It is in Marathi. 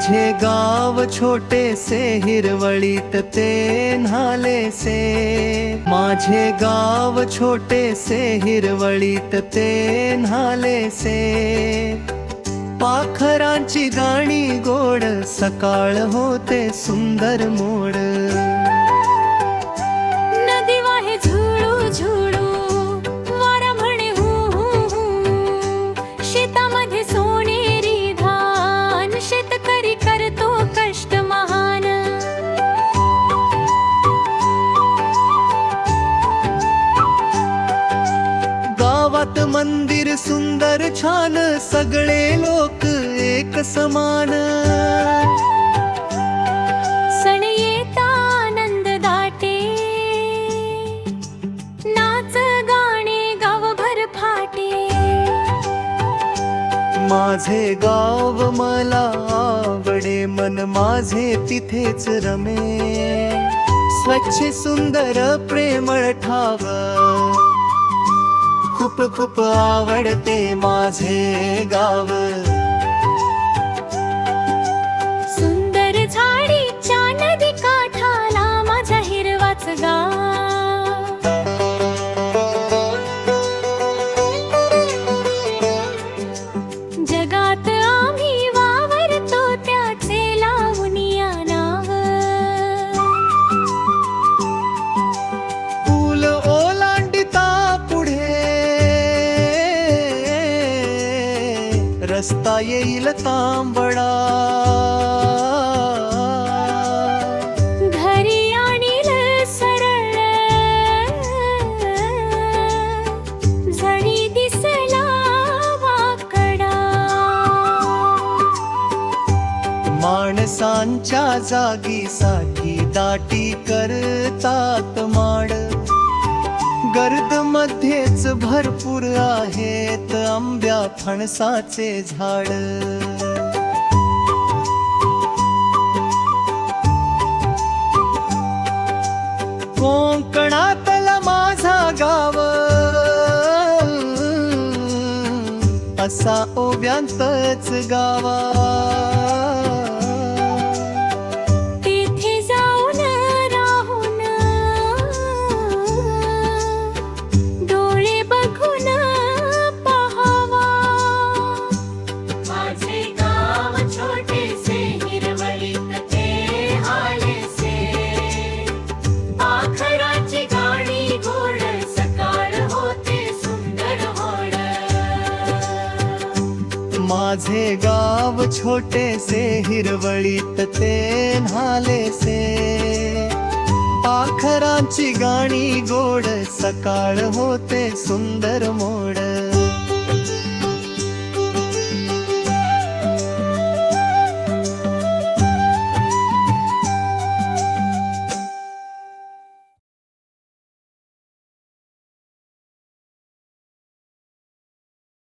माझे गाव छोटेसे हिरवळीत ते न्हालेसे, माझे गाव छोटेसे हिरवळीत ते न्हालेसे। पाखरांची गाणी गोड सकाळ होते सुंदर मोड। नदी वाहे झुळू झुळू वारा म्हणे हू हू हू, शेतामध्ये सोनेरी धान शेतकरी करतो कष्ट महान। गावात मंदिर सुंदर छान सगळे लोक एक समान। सण येता आनंद दाटे, नाच गाणे गावभर फाटे। माझे गाव मला आवडे, मन माझे तिथेच रमे। स्वच्छ सुंदर प्रेमळ ठाव खूप खूप आवडते माझे गाव। सुंदर झाडीच्या नदी काठाला माझा हिरवाच गाव। जगात आम्ही वावरतो त्याचे लावूनिया नाव। पूल ओलांडिता पुढे रस्ता येईल तांबडा। घरी आणील सरळ झडी दिसला वाकडा। माणसांच्या जागीसाठी दाटी करतात माड। गर्द मध्येच भरपूर आहेत आंब्या फणसाचे झाड। कोकणातला माझा गाव असा ओव्यांतच गावा। तिथे जाऊन राहून डोळे बघून पाहावा। माझे गाव छोटेसे हिरवळीत ते आलेसे, पाखरांची गाणी गोड सकाळ होते सुंदर होड। माझे गाव छोटेसे हिरवळीत ते न्हालेसे, पाखरांची गाणी गोड सकाळ होते सुंदर मोड।